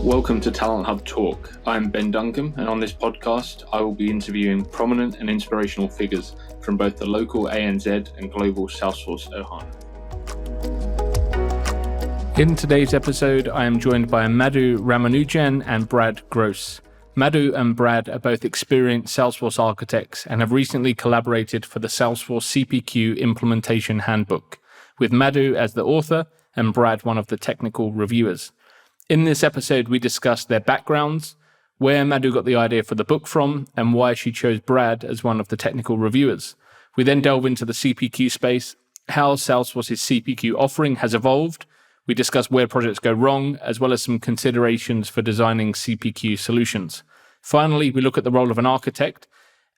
Welcome to Talent Hub Talk. I'm Ben Duncan, and on this podcast, I will be interviewing prominent and inspirational figures from both the local ANZ and global Salesforce Ohana. In today's episode, I am joined by Madhu Ramanujan and Brad Gross. Madhu and Brad are both experienced Salesforce architects and have recently collaborated for the Salesforce CPQ Implementation Handbook, with Madhu as the author and Brad one of the technical reviewers. In this episode, we discussed their backgrounds, where Madhu got the idea for the book from, and why she chose Brad as one of the technical reviewers. We then delve into the CPQ space, how Salesforce's CPQ offering has evolved. We discuss where projects go wrong, as well as some considerations for designing CPQ solutions. Finally, we look at the role of an architect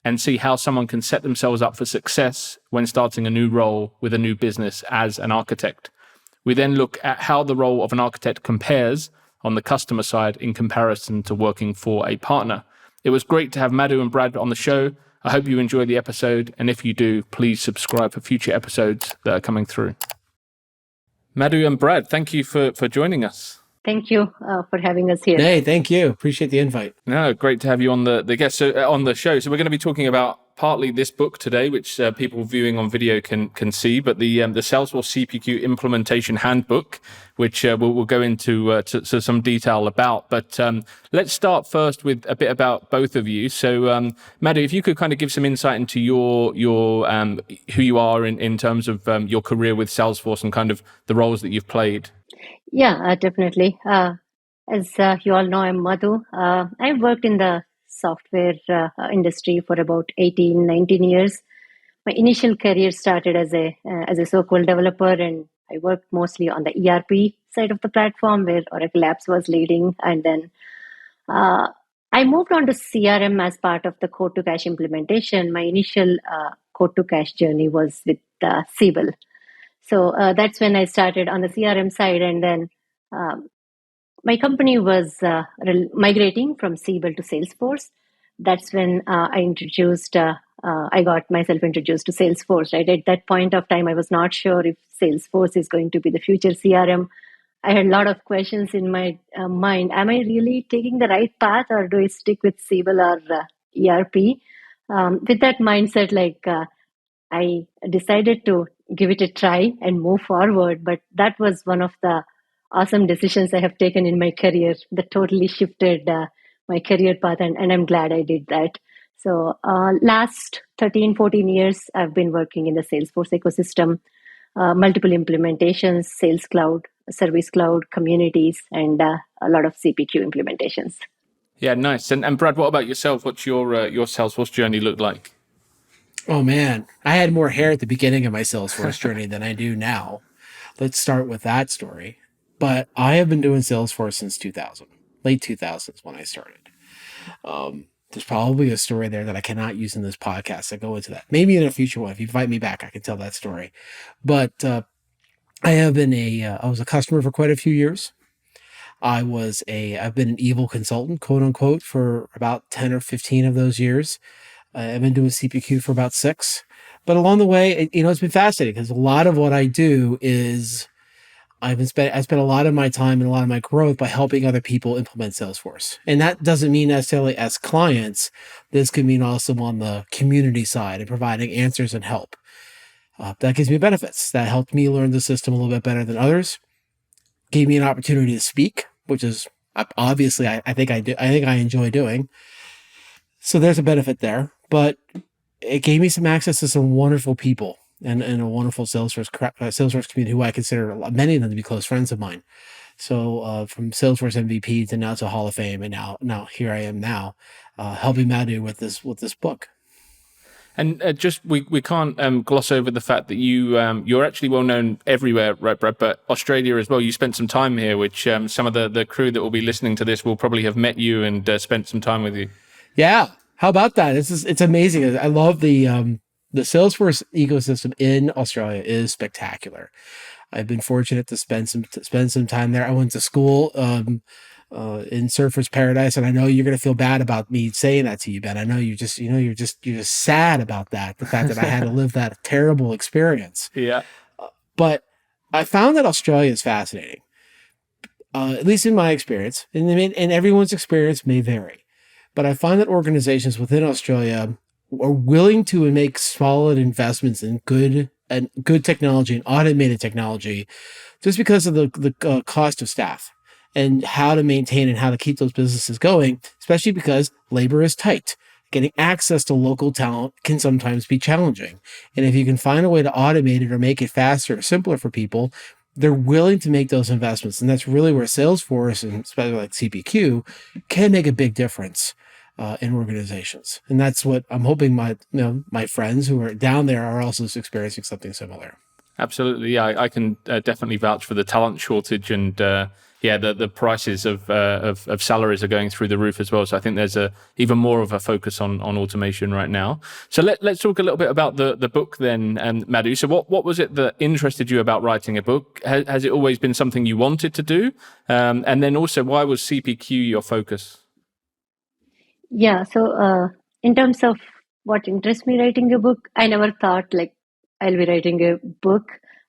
and see how someone can set themselves up for success when starting a new role with a new business as an architect. We then look at how the role of an architect compares on the customer side in comparison to working for a partner. It was great to have Madhu and Brad on the show. I hope you enjoy the episode, and if you do, please subscribe for future episodes that are coming through. Madhu and Brad, thank you for joining us. Thank you for having us here. Hey, thank you. Appreciate the invite. No, great to have you on the guest on the show. So we're going to be talking about partly this book today, which people viewing on video can see, but the Salesforce CPQ Implementation Handbook, which we'll go into to some detail about. But let's start first with a bit about both of you. So Madhu, if you could kind of give some insight into your who you are in terms of your career with Salesforce and kind of the roles that you've played. Yeah, definitely. As you all know, I'm Madhu. I've worked in the software industry for about 18, 19 years. My initial career started as a SQL developer, and I worked mostly on the ERP side of the platform where Oracle Apps was leading. And then I moved on to CRM as part of the code-to-cash implementation. My initial code-to-cash journey was with Siebel. So that's when I started on the CRM side, and then my company was migrating from Siebel to Salesforce. That's when I got myself introduced to Salesforce. Right at that point of time, I was not sure if Salesforce is going to be the future CRM. I had a lot of questions in my mind. Am I really taking the right path, or do I stick with Siebel or ERP? With that mindset, I decided to give it a try and move forward. But that was one of the awesome decisions I have taken in my career that totally shifted my career path, and I'm glad I did that. So last 13, 14 years, I've been working in the Salesforce ecosystem, multiple implementations, Sales Cloud, Service Cloud, communities, and a lot of CPQ implementations. Yeah, nice. And Brad, what about yourself? What's your Salesforce journey look like? Oh, man. I had more hair at the beginning of my Salesforce journey than I do now. Let's start with that story. But I have been doing Salesforce since 2000, late 2000s when I started. There's probably a story there that I cannot use in this podcast. I go into that. Maybe in a future one. If you invite me back, I can tell that story. But I was a customer for quite a few years. I've been an evil consultant, quote unquote, for about 10 or 15 of those years. I've been doing CPQ for about 6. But along the way, it's been fascinating because a lot of what I do is I spent a lot of my time and a lot of my growth by helping other people implement Salesforce. And that doesn't mean necessarily as clients. This could mean also on the community side and providing answers and help. That gives me benefits. That helped me learn the system a little bit better than others. Gave me an opportunity to speak, which is obviously I think I enjoy doing. So there's a benefit there. But it gave me some access to some wonderful people. And a wonderful Salesforce community who I consider many of them to be close friends of mine. So from Salesforce MVP to now to Hall of Fame, and now here I am now, helping Madhu with this book. And just we can't gloss over the fact that you're actually well known everywhere, right, Brad? But Australia as well. You spent some time here, which some of the crew that will be listening to this will probably have met you and spent some time with you. Yeah, how about that? It's amazing. I love the Salesforce ecosystem in Australia is spectacular. I've been fortunate to spend some time there. I went to school in Surfers Paradise, and I know you're going to feel bad about me saying that to you, Ben. I know you're just sad about that, the fact that I had to live that terrible experience. Yeah. But I found that Australia is fascinating. at least in my experience, and everyone's experience may vary, but I find that organizations within Australia are willing to make solid investments in good technology and automated technology just because of the cost of staff and how to maintain and how to keep those businesses going, especially because labor is tight. Getting access to local talent can sometimes be challenging. And if you can find a way to automate it or make it faster or simpler for people, they're willing to make those investments. And that's really where Salesforce, and especially like CPQ, can make a big difference in organizations. And that's what I'm hoping my friends who are down there are also experiencing something similar. Absolutely, yeah. I can definitely vouch for the talent shortage, and the prices of salaries are going through the roof as well. So I think there's even more of a focus on automation right now. So let's talk a little bit about the book then, Madhu. So what was it that interested you about writing a book? Has it always been something you wanted to do? And then also, why was CPQ your focus? Yeah, so in terms of what interests me writing a book, I never thought like I'll be writing a book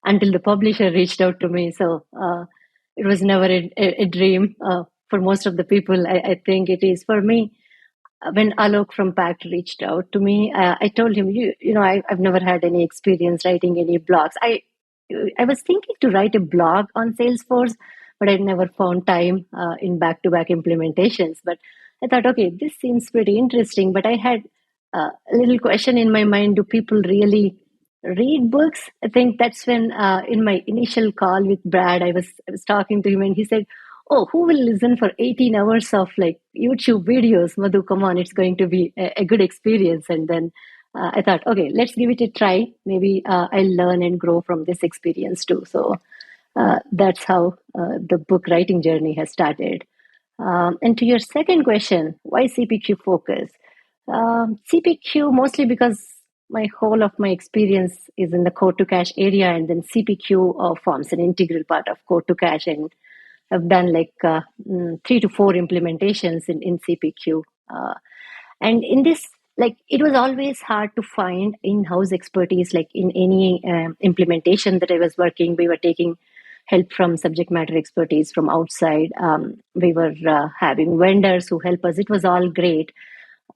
until the publisher reached out to me. So it was never a dream for most of the people. I think it is for me. When Alok from Pact reached out to me, I told him, I've never had any experience writing any blogs. I was thinking to write a blog on Salesforce, but I never found time in back-to-back implementations. But I thought, okay, this seems pretty interesting. But I had a little question in my mind: do people really read books? I think that's when, in my initial call with Brad, I was talking to him, and he said, "Oh, who will listen for 18 hours of like YouTube videos? Madhu, come on, it's going to be a good experience." And then I thought, okay, let's give it a try. Maybe I'll learn and grow from this experience too. So that's how the book writing journey has started. And to your second question, why CPQ focus? CPQ mostly because my whole of my experience is in the code to cash area, and then CPQ forms an integral part of code to cash, and I've done like 3 to 4 implementations in CPQ. And in this, like, it was always hard to find in-house expertise. Like in any implementation that I was working, we were taking help from subject matter expertise from outside. We were having vendors who help us. It was all great.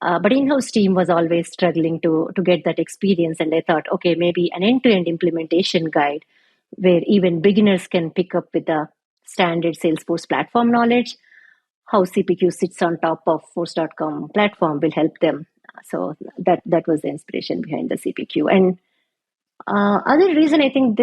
But in-house team was always struggling to get that experience. And I thought, okay, maybe an end-to-end implementation guide where even beginners can pick up with the standard Salesforce platform knowledge, how CPQ sits on top of Force.com platform will help them. So that was the inspiration behind the CPQ. And other reason, I think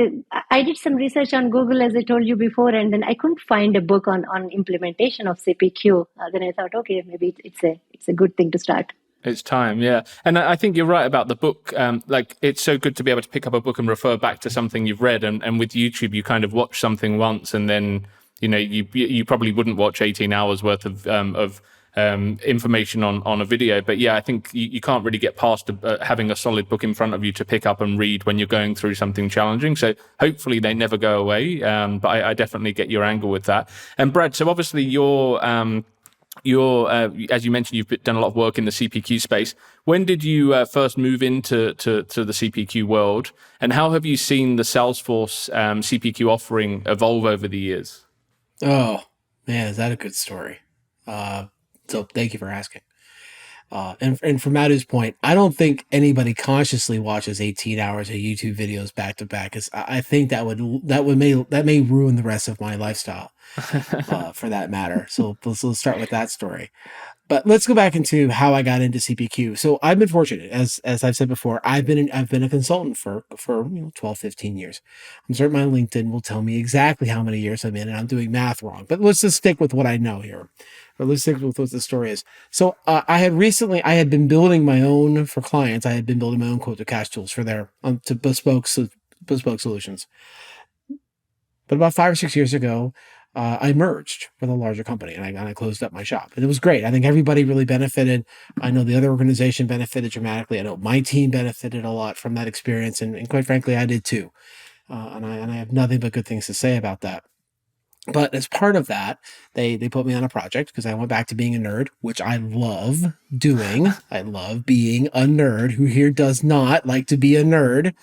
I did some research on Google, as I told you before, and then I couldn't find a book on implementation of CPQ. Then I thought, okay, maybe it's a good thing to start. It's time, yeah. And I think you're right about the book. Like, it's so good to be able to pick up a book and refer back to something you've read. And with YouTube, you kind of watch something once, and then you probably wouldn't watch 18 hours worth of information on a video. But yeah, I think you can't really get past having a solid book in front of you to pick up and read when you're going through something challenging. So hopefully they never go away. But I definitely get your angle with that. And Brad, so obviously you're as you mentioned, you've done a lot of work in the CPQ space. When did you first move into the CPQ world, and how have you seen the Salesforce CPQ offering evolve over the years? Oh man, is that a good story? So thank you for asking. And from Madhu's point, I don't think anybody consciously watches 18 hours of YouTube videos back to back, because I think that may ruin the rest of my lifestyle, for that matter. So let's start with that story. But let's go back into how I got into CPQ. So I've been fortunate, as I've said before, I've been a consultant for 12, 15 years. I'm certain my LinkedIn will tell me exactly how many years I'm in, and I'm doing math wrong. But let's just stick with what I know here. Or let's stick with what the story is. So I had been building my own for clients. I had been building my own quote to cash tools for their to bespoke solutions. But about 5 or 6 years ago, I merged with a larger company, and I closed up my shop. And it was great. I think everybody really benefited. I know the other organization benefited dramatically. I know my team benefited a lot from that experience. And quite frankly, I did too. And I have nothing but good things to say about that. But as part of that, they put me on a project because I went back to being a nerd, which I love doing. I love being a nerd. Who here does not like to be a nerd?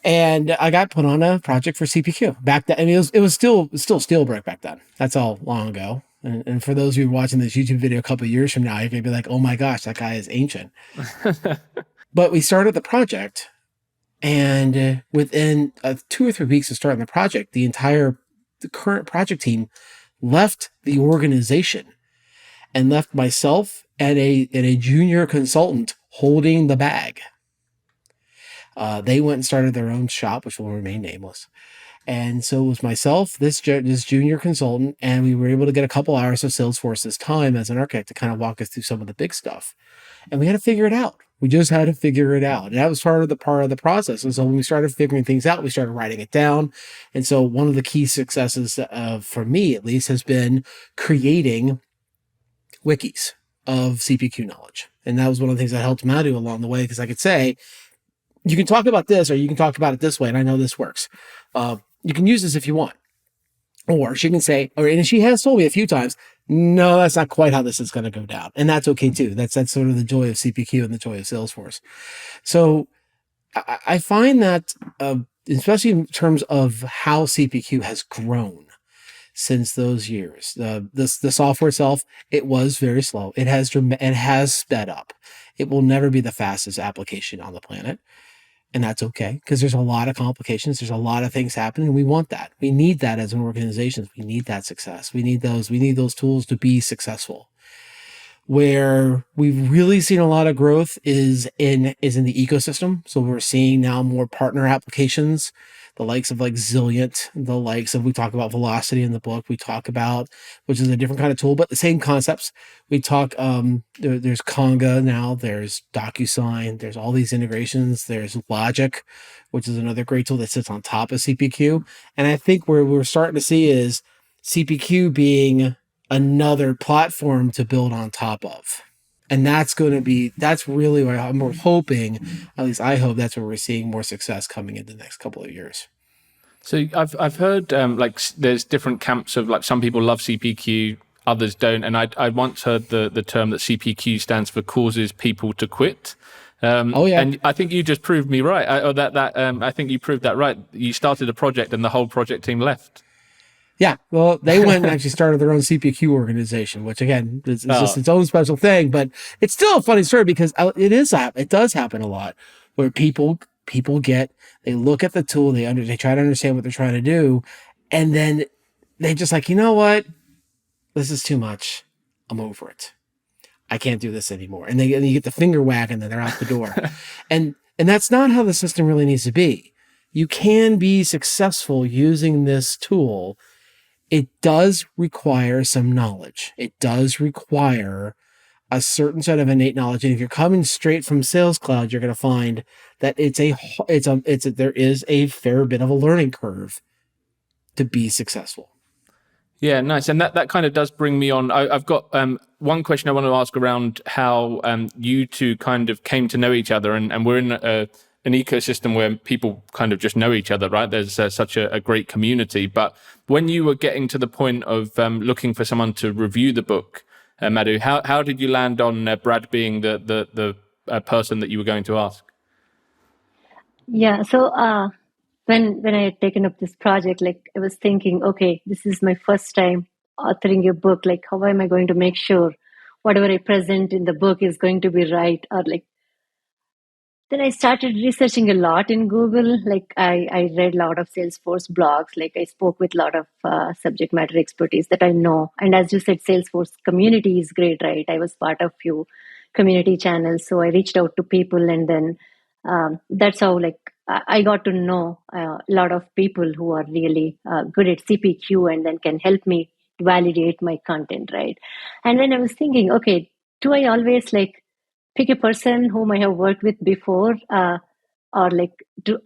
And I got put on a project for CPQ back then. I mean, it was still Steelbrick back then. That's all long ago. And for those of you watching this YouTube video a couple of years from now, you're gonna be like, "Oh my gosh, that guy is ancient." But we started the project, and within 2 or 3 weeks of starting the project, the current project team left the organization and left myself and a junior consultant holding the bag. They went and started their own shop, which will remain nameless. And so it was myself, this junior consultant, and we were able to get a couple hours of Salesforce's time as an architect to kind of walk us through some of the big stuff. And we had to figure it out. We just had to figure it out. And that was part of the process. And so when we started figuring things out, we started writing it down. And so one of the key successes for me, at least, has been creating wikis of CPQ knowledge. And that was one of the things that helped Madhu along the way, because I could say, you can talk about this, or you can talk about it this way, and I know this works. You can use this if you want. Or she can say, and she has told me a few times, no, that's not quite how this is going to go down. And that's okay too. That's sort of the joy of CPQ and the joy of Salesforce. So I find that, especially in terms of how CPQ has grown since those years, the software itself, it was very slow. It has sped up. It will never be the fastest application on the planet. And that's okay, because there's a lot of complications. There's a lot of things happening. And we want that. We need that as an organization. We need that success. We need those tools to be successful. Where we've really seen a lot of growth is in the ecosystem. So we're seeing now more partner applications, the likes of like Zilliant, the likes of, we talk about Velocity in the book. We talk about, which is a different kind of tool, but the same concepts. We talk, there's Conga now, there's DocuSign, there's all these integrations. There's Logic, which is another great tool that sits on top of CPQ. And I think where we're starting to see is CPQ being another platform to build on top of. And that's really where I'm hoping, at least I hope that's where we're seeing more success coming in the next couple of years. So I've heard like there's different camps of, like, some people love CPQ, others don't. And I once heard the term that CPQ stands for causes people to quit. Oh yeah. And I think you just proved me right. I think you proved that right. You started a project and the whole project team left. Yeah, well, they went and actually started their own CPQ organization, which again is just its own special thing. But it's still a funny story, because it does happen a lot, where people they look at the tool, they try to understand what they're trying to do, and then they just like, you know what, this is too much. I'm over it. I can't do this anymore. And you get the finger wag, and then they're out the door. and that's not how the system really needs to be. You can be successful using this tool. It does require some knowledge. It does require a certain set of innate knowledge. And if you're coming straight from Sales Cloud, you're going to find that there is a fair bit of a learning curve to be successful. Yeah, nice. And that kind of does bring me on. I've got one question I want to ask around how you two kind of came to know each other. And we're in an ecosystem where people kind of just know each other, right? There's such a great community. But when you were getting to the point of looking for someone to review the book, Madhu, how did you land on Brad being the person that you were going to ask? Yeah, so when I had taken up this project, like, I was thinking, okay, this is my first time authoring a book. Like, how am I going to make sure whatever I present in the book is going to be right? Or like, then I started researching a lot in Google. Like, I read a lot of Salesforce blogs. Like, I spoke with a lot of subject matter expertise that I know. And as you said, Salesforce community is great, right? I was part of few community channels. So I reached out to people, and then that's how, like, I got to know a lot of people who are really good at CPQ, and then can help me validate my content, right? And then I was thinking, okay, do I always like pick a person whom I have worked with before, or like,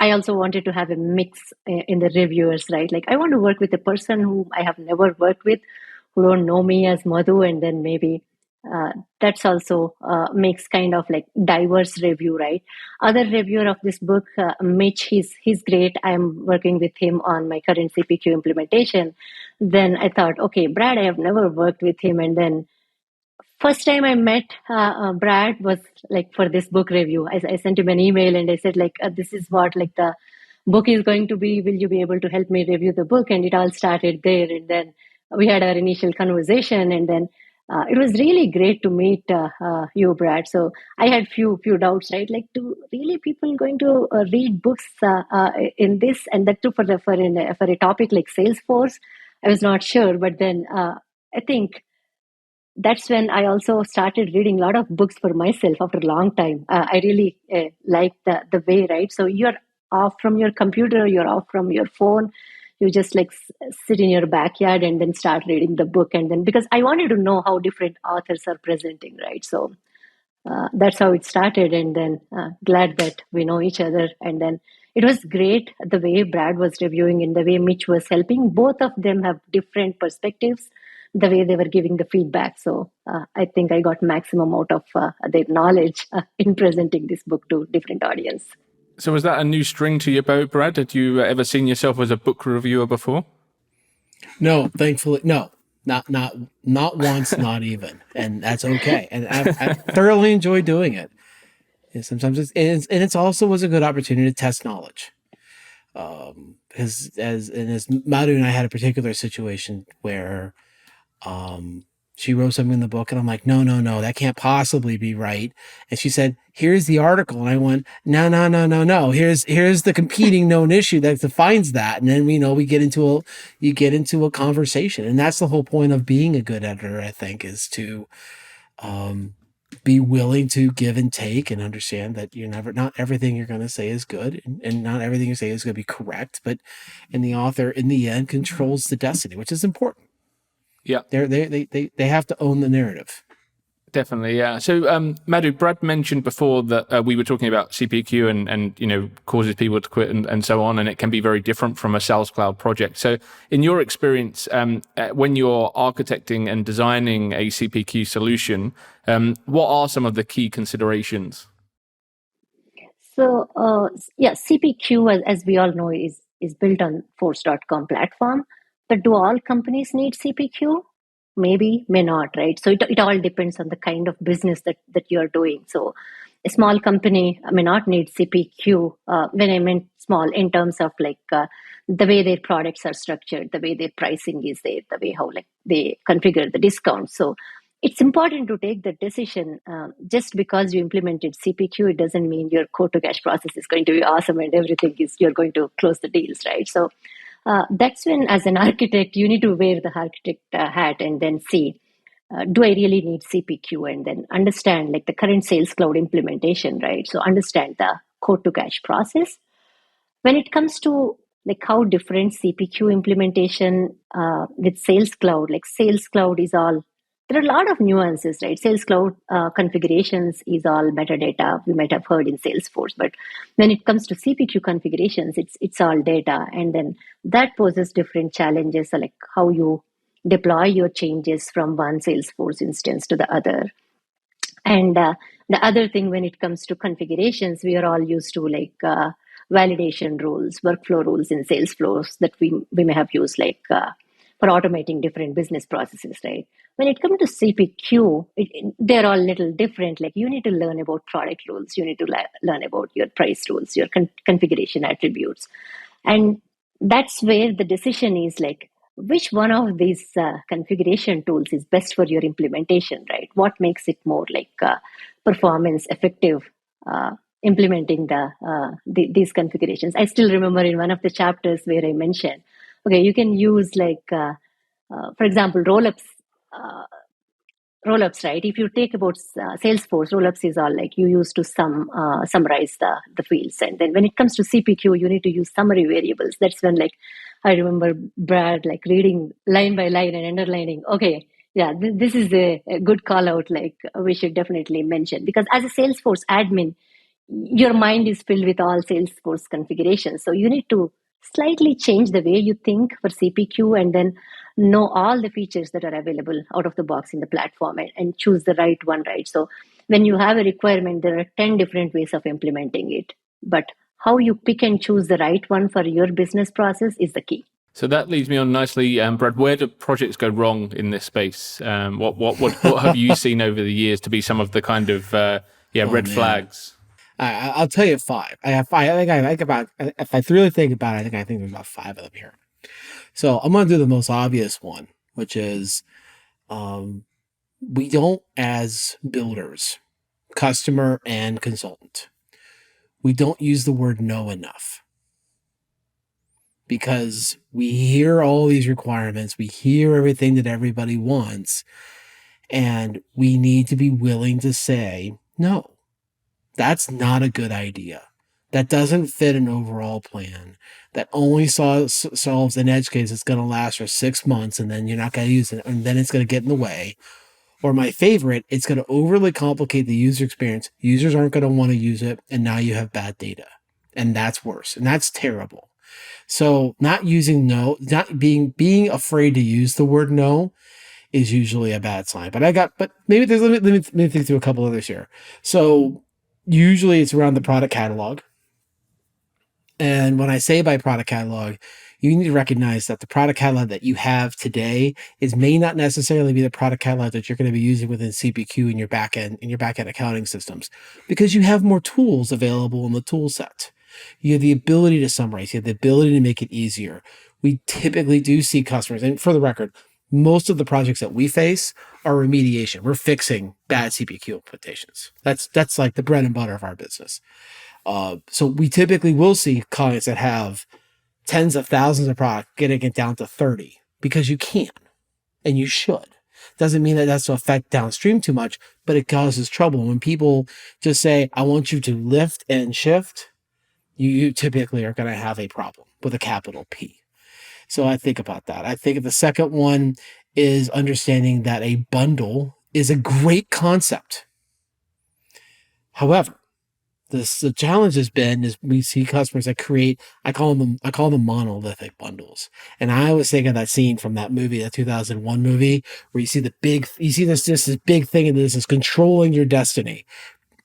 I also wanted to have a mix in the reviewers, right? Like, I want to work with a person whom I have never worked with, who don't know me as Madhu, and then maybe that's also makes kind of like diverse review, right? Other reviewer of this book, Mitch, he's great. I'm working with him on my current CPQ implementation. Then I thought, okay, Brad, I have never worked with him, and then first time I met Brad was like for this book review. I sent him an email, and I said, like, this is what like the book is going to be, will you be able to help me review the book? And it all started there. And then we had our initial conversation, and then it was really great to meet you, Brad. So I had few doubts, right? Like, do really people going to read books in this, and that too for a topic like Salesforce? I was not sure, but then I think that's when I also started reading a lot of books for myself after a long time. I really like the way, right? So you're off from your computer, you're off from your phone, you just like sit in your backyard and then start reading the book. And then, because I wanted to know how different authors are presenting, right? So that's how it started. And then glad that we know each other. And then it was great the way Brad was reviewing and the way Mitch was helping. Both of them have different perspectives, the way they were giving the feedback. So I think I got maximum out of their knowledge in presenting this book to different audience. So was that a new string to your bow, Brad? Had you ever seen yourself as a book reviewer before? No, thankfully, no. Not once, not even. And that's okay. And I thoroughly enjoy doing it. And sometimes it's also was a good opportunity to test knowledge. As Madhu and I had a particular situation where she wrote something in the book and I'm like, no, that can't possibly be right. And she said, here's the article. And I went, no. Here's the competing known issue that defines that. And then, you get into a conversation. And that's the whole point of being a good editor, I think, is to be willing to give and take and understand that not everything you're going to say is good and not everything you say is going to be correct, but the author in the end controls the destiny, which is important. Yeah, they have to own the narrative. Definitely, yeah. So, Madhu, Brad mentioned before that we were talking about CPQ and causes people to quit and so on, and it can be very different from a Sales Cloud project. So, in your experience, when you're architecting and designing a CPQ solution, what are some of the key considerations? So, CPQ, as we all know, is built on Force.com platform. But do all companies need CPQ? Maybe, may not, right? So it all depends on the kind of business that you're doing. So a small company may not need CPQ. When I meant small, in terms of like the way their products are structured, the way their pricing is there, the way how like they configure the discounts. So it's important to take the decision. Just because you implemented CPQ, it doesn't mean your quote to cash process is going to be awesome and everything is you're going to close the deals, right? So that's when, as an architect, you need to wear the architect hat and then see, do I really need CPQ? And then understand like the current Sales Cloud implementation, right? So understand the quote to cash process. When it comes to like how different CPQ implementation with Sales Cloud, like Sales Cloud is all, there are a lot of nuances, right? Sales Cloud configurations is all metadata we might have heard in Salesforce, but when it comes to CPQ configurations, it's all data, and then that poses different challenges, like how you deploy your changes from one Salesforce instance to the other. And the other thing, when it comes to configurations, we are all used to like validation rules, workflow rules in Salesforce that we may have used like for automating different business processes, right? When it comes to CPQ, they're all a little different. Like you need to learn about product rules. You need to learn about your price rules, your configuration attributes. And that's where the decision is like, which one of these configuration tools is best for your implementation, right? What makes it more like performance effective implementing these configurations? I still remember in one of the chapters where I mentioned, okay, you can use like, for example, rollups, right? If you take about Salesforce, rollups is all like you use to summarize the fields. And then when it comes to CPQ, you need to use summary variables. That's when like, I remember Brad like reading line by line and underlining, okay, yeah, this is a good call out, like we should definitely mention. Because as a Salesforce admin, your mind is filled with all Salesforce configurations. So you need to slightly change the way you think for CPQ and then know all the features that are available out of the box in the platform and choose the right one, right? So when you have a requirement, there are 10 different ways of implementing it. But how you pick and choose the right one for your business process is the key. So that leads me on nicely, Brad. Where do projects go wrong in this space? What have you seen over the years to be some of the kind of red flags? I'll tell you 5. I have 5. I think about, if I really think about it, I think there's about 5 of them here. So I'm going to do the most obvious one, which is we don't, as builders, customer and consultant, we don't use the word no enough. Because we hear all these requirements, we hear everything that everybody wants, and we need to be willing to say, no, that's not a good idea. That doesn't fit an overall plan. That only solves an edge case that's going to last for 6 months, and then you're not going to use it, and then it's going to get in the way. Or my favorite, it's going to overly complicate the user experience. Users aren't going to want to use it, and now you have bad data. And that's worse, and that's terrible. So not using no, not being afraid to use the word no is usually a bad sign. But maybe let me think through a couple others here. So usually it's around the product catalog. And when I say by product catalog, you need to recognize that the product catalog that you have today may not necessarily be the product catalog that you're going to be using within CPQ in your backend accounting systems, because you have more tools available in the tool set. You have the ability to summarize. You have the ability to make it easier. We typically do see customers, and for the record, most of the projects that we face are remediation. We're fixing bad CPQ implementations. That's like the bread and butter of our business. So we typically will see clients that have tens of thousands of products getting it down to 30 because you can and you should. Doesn't mean that that's to affect downstream too much, but it causes trouble. When people just say, I want you to lift and shift, you typically are going to have a problem with a capital P. So I think about that. I think the second one is understanding that a bundle is a great concept. However, the challenge has been is we see customers that create, I call them monolithic bundles. And I always think of that scene from that movie, that 2001 movie, where you see this big thing and this is controlling your destiny.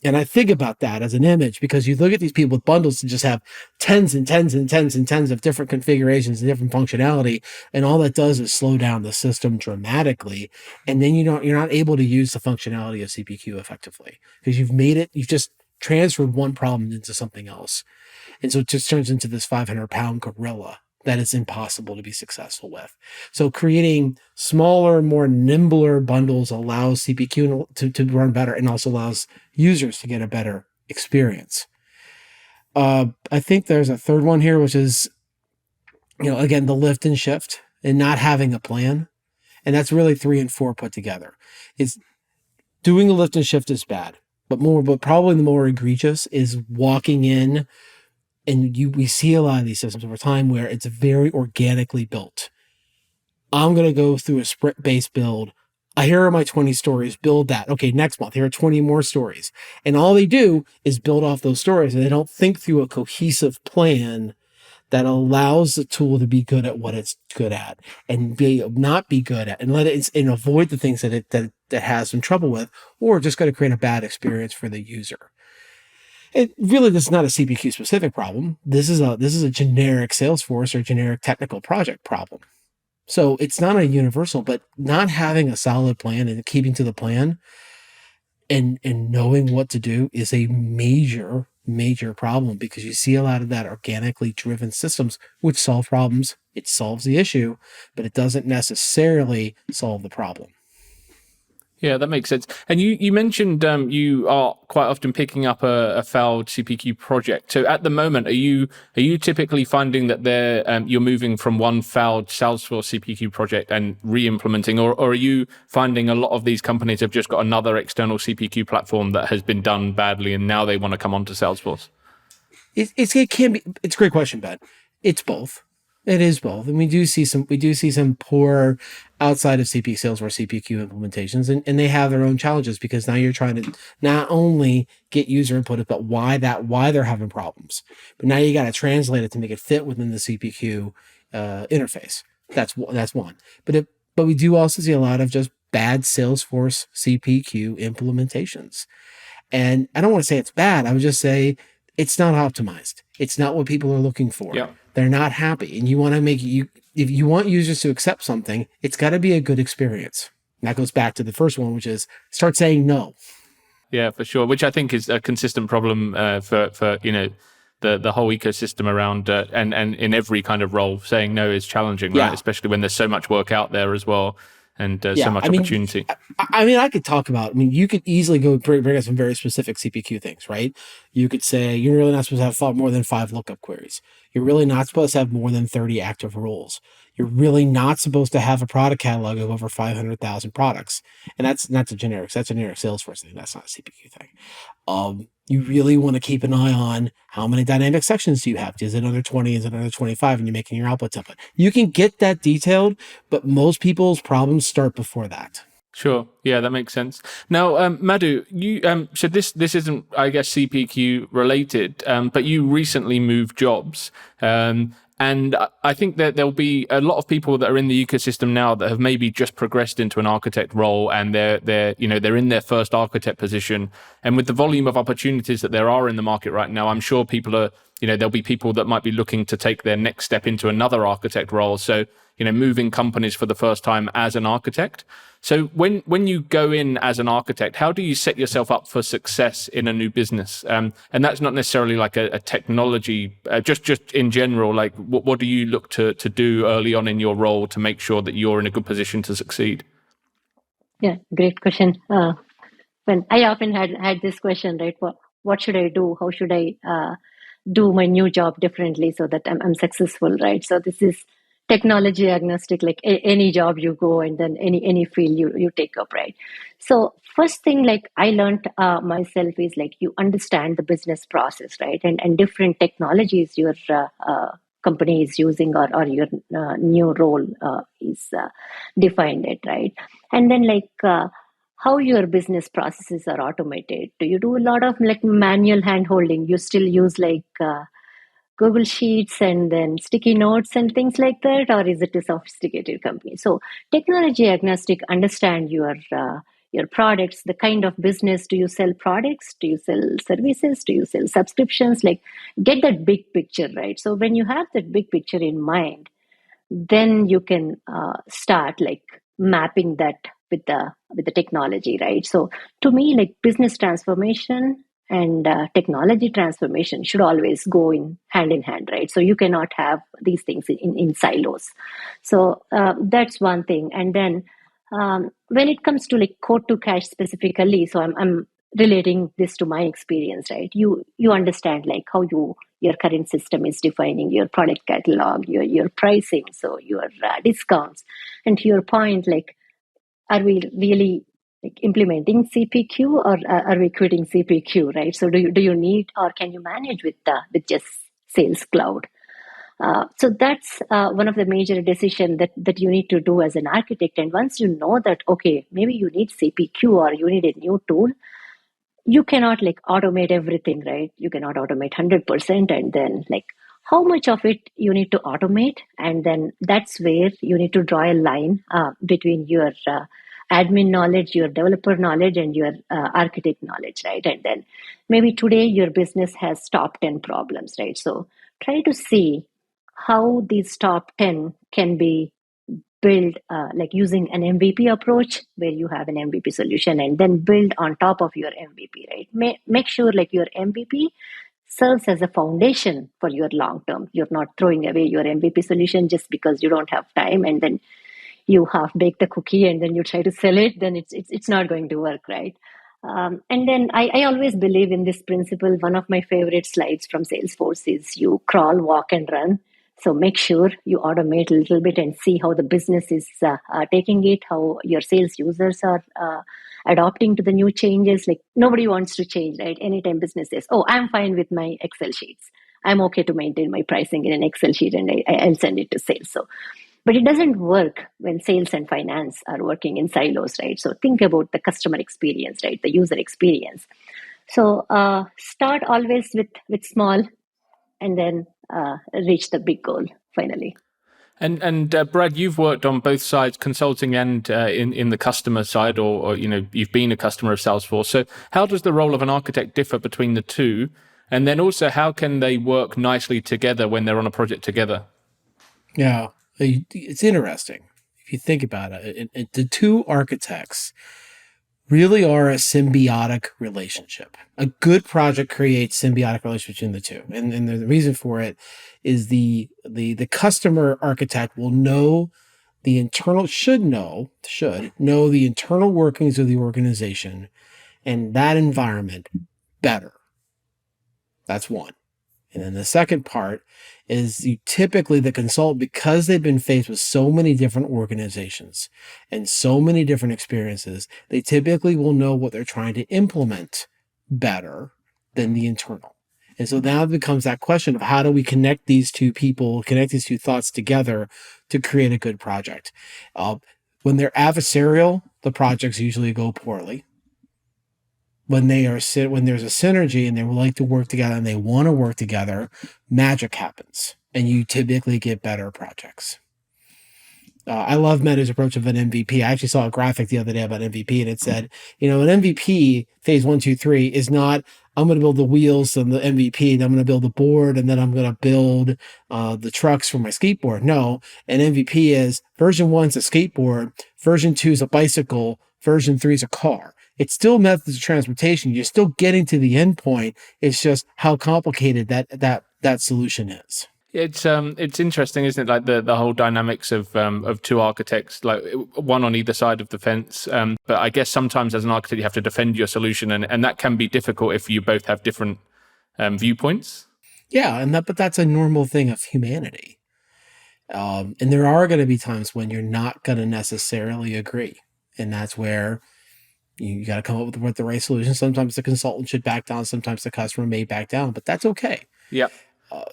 And I think about that as an image, because you look at these people with bundles that just have tens and tens and tens and tens of different configurations and different functionality. And all that does is slow down the system dramatically. And then you're not able to use the functionality of CPQ effectively, because you've just transferred one problem into something else. And so it just turns into this 500-pound gorilla that is impossible to be successful with. So creating smaller, more nimbler bundles allows CPQ to run better, and also allows users to get a better experience. I think there's a third one here, which is, again, the lift and shift and not having a plan. And that's really 3 and 4 put together. It's doing a lift and shift is bad, but probably the more egregious is walking in. And we see a lot of these systems over time where it's very organically built. I'm going to go through a sprint-based build. Here are my 20 stories. Build that. Okay, next month, here are 20 more stories. And all they do is build off those stories, and they don't think through a cohesive plan that allows the tool to be good at what it's good at, and not be good at, and and avoid the things that it has some trouble with, or just going to create a bad experience for the user. This is not a CPQ specific problem. This is a generic Salesforce or generic technical project problem. So it's not a universal, but not having a solid plan and keeping to the plan and knowing what to do is a major, major problem, because you see a lot of that organically driven systems which solve problems. It solves the issue, but it doesn't necessarily solve the problem. Yeah, that makes sense. And you mentioned you are quite often picking up a failed CPQ project. So at the moment, are you typically finding that you're moving from one failed Salesforce CPQ project and re-implementing, or are you finding a lot of these companies have just got another external CPQ platform that has been done badly and now they want to come onto Salesforce? It's a great question, Ben. It's both. It is both. And we do see some poor outside of Salesforce CPQ implementations, and they have their own challenges, because now you're trying to not only get user input, but why they're having problems. But now you got to translate it to make it fit within the CPQ interface. That's one. But we do also see a lot of just bad Salesforce CPQ implementations. And I don't want to say it's bad. I would just say it's not optimized. It's not what people are looking for. Yeah. They're not happy. And you want to if you want users to accept something, it's got to be a good experience. And that goes back to the first one, which is start saying no. Yeah, for sure. Which I think is a consistent problem for the whole ecosystem around and in every kind of role. Saying no is challenging, right? Especially when there's so much work out there as well, and so much opportunity. I could talk about. You could easily go bring us some very specific CPQ things, right? You could say you're really not supposed to have more than 5 lookup queries. You're really not supposed to have more than 30 active roles. You're really not supposed to have a product catalog of over 500,000 products. And that's not a generic. That's a generic Salesforce thing. That's not a CPQ thing. You really want to keep an eye on how many dynamic sections do you have? Is it under 20? Is it under 25? And you're making your output template. You can get that detailed, but most people's problems start before that. Sure. Yeah, that makes sense. Now, Madhu, you so this isn't, I guess, CPQ related, but you recently moved jobs. And I think that there'll be a lot of people that are in the ecosystem now that have maybe just progressed into an architect role, and they're in their first architect position. And with the volume of opportunities that there are in the market right now, I'm sure people are, there'll be people that might be looking to take their next step into another architect role. So, moving companies for the first time as an architect. So when you go in as an architect, how do you set yourself up for success in a new business? And that's not necessarily like a technology, just in general, like what do you look to do early on in your role to make sure that you're in a good position to succeed? Yeah, great question. When I often had this question, right? What should I do? How should I do my new job differently so that I'm successful, right? So this is technology agnostic, like any job you go and then any field you take up, right? So first thing, like I learned myself is like you understand the business process, right? And different technologies your company is using or your new role is defined it, right? And then like how your business processes are automated. Do you do a lot of like manual hand holding? You still use like Google Sheets and then sticky notes and things like that, or is it a sophisticated company? So technology agnostic, understand your products, the kind of business. Do you sell products? Do you sell services? Do you sell subscriptions? Like get that big picture, right? So when you have that big picture in mind, then you can start like mapping that with the technology, right? So to me, like business transformation and technology transformation should always go in hand, right? So you cannot have these things in silos. So that's one thing. And then when it comes to like code to cash specifically, so I'm relating this to my experience, right? You understand like how your current system is defining your product catalog, your pricing, so your discounts. And to your point, like, are we really like implementing CPQ or are we quitting CPQ, right? So do you need or can you manage with just Sales Cloud? So that's one of the major decisions that you need to do as an architect. And once you know that, okay, maybe you need CPQ or you need a new tool, you cannot like automate everything, right? You cannot automate 100%. And then like how much of it you need to automate. And then that's where you need to draw a line between your admin knowledge, your developer knowledge, and your architect knowledge, right? And then maybe today your business has top 10 problems, right? So try to see how these top 10 can be build like using an MVP approach where you have an MVP solution and then build on top of your MVP, right? Make sure like your MVP serves as a foundation for your long term. You're not throwing away your MVP solution just because you don't have time and then you half bake the cookie and then you try to sell it, then it's not going to work, right? And then I always believe in this principle. One of my favorite slides from Salesforce is you crawl, walk, and run. So make sure you automate a little bit and see how the business is taking it, how your sales users are adopting to the new changes. Like nobody wants to change, right? Anytime business says, oh, I'm fine with my Excel sheets. I'm okay to maintain my pricing in an Excel sheet and I'll send it to sales. So, but it doesn't work when sales and finance are working in silos, right? So think about the customer experience, right? The user experience. So start always with small and then reach the big goal finally. And Brad, you've worked on both sides, consulting and in the customer side, or you've been a customer of Salesforce. So how does the role of an architect differ between the two? And then also, how can they work nicely together when they're on a project together? Yeah, it's interesting if you think about it. The two architects, really are a symbiotic relationship. A good project creates symbiotic relationship between the two. And the reason for it is the customer architect will know should know the internal workings of the organization and that environment better. That's one. And then the second part is the consultant, because they've been faced with so many different organizations and so many different experiences, they typically will know what they're trying to implement better than the internal. And so now it becomes that question of how do we connect these two thoughts together to create a good project. When they're adversarial, the projects usually go poorly. When there's a synergy and they would like to work together and they want to work together, magic happens and you typically get better projects. I love Madhu's approach of an MVP. I actually saw a graphic the other day about MVP, and it said, an MVP phase 1, 2, 3 is not, I'm going to build the wheels on the MVP, and I'm going to build the board, and then I'm going to build the trucks for my skateboard. No, an MVP is version 1 is a skateboard, version 2 is a bicycle, version 3 is a car. It's still methods of transportation. You're still getting to the end point. It's just how complicated that solution is. It's interesting, isn't it? Like the whole dynamics of two architects, like one on either side of the fence. But I guess sometimes as an architect, you have to defend your solution, and that can be difficult if you both have different viewpoints. Yeah, but that's a normal thing of humanity. And there are going to be times when you're not going to necessarily agree, and that's where you got to come up with the right solution. Sometimes the consultant should back down. Sometimes the customer may back down, but that's okay. Yeah.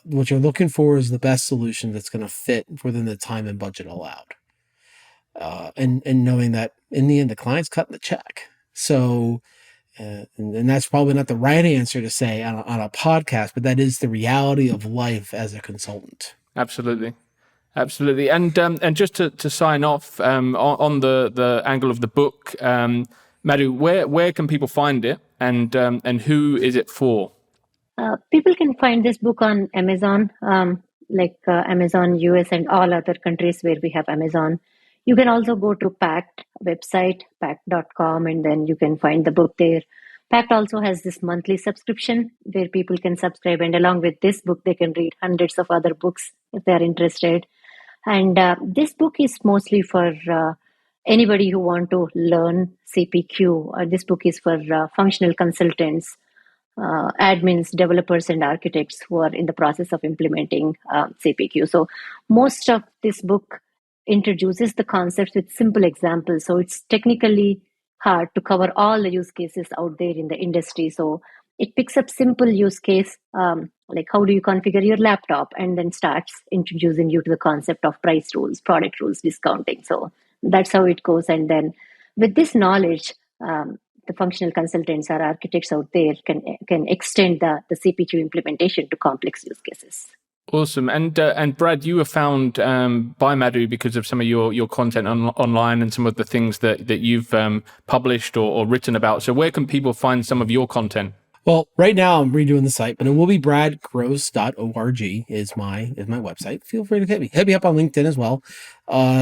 What you're looking for is the best solution that's going to fit within the time and budget allowed. And knowing that in the end, the client's cutting the check. So, and that's probably not the right answer to say on a podcast, but that is the reality of life as a consultant. Absolutely. And just to sign off on the angle of the book, Madhu, where can people find it, and who is it for? People can find this book on Amazon, Amazon US and all other countries where we have Amazon. You can also go to Pact website, pact.com, and then you can find the book there. Pact also has this monthly subscription where people can subscribe, and along with this book, they can read hundreds of other books if they're interested. And this book is mostly for anybody who want to learn CPQ. This book is for functional consultants, admins, developers, and architects who are in the process of implementing CPQ. So most of this book introduces the concepts with simple examples. So it's technically hard to cover all the use cases out there in the industry. So it picks up simple use case, like how do you configure your laptop, and then starts introducing you to the concept of price rules, product rules, discounting. So that's how it goes. And then with this knowledge, the functional consultants or architects out there can extend the CPQ implementation to complex use cases. Awesome. And Brad, you were found by Madhu because of some of your content online and some of the things that you've published or written about. So where can people find some of your content? Well, right now I'm redoing the site, but it will be bradgross.org is my website. Feel free to hit me up on LinkedIn as well.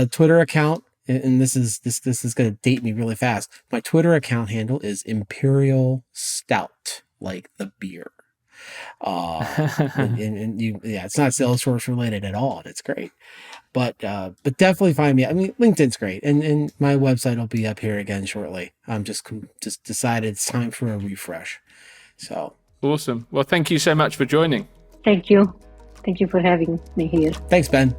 Twitter account, and this is going to date me really fast. My Twitter account handle is Imperial Stout, like the beer. It's not Salesforce related at all. It's great, but definitely find me. I mean, LinkedIn's great, and my website will be up here again shortly. I'm just decided it's time for a refresh. So awesome. Well, thank you so much for joining. Thank you for having me here. Thanks, Ben.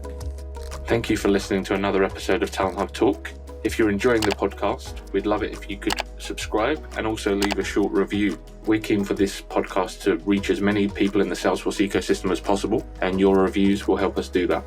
Thank you for listening to another episode of Talent Hub Talk. If you're enjoying the podcast, we'd love it if you could subscribe and also leave a short review. We're keen for this podcast to reach as many people in the Salesforce ecosystem as possible, and your reviews will help us do that.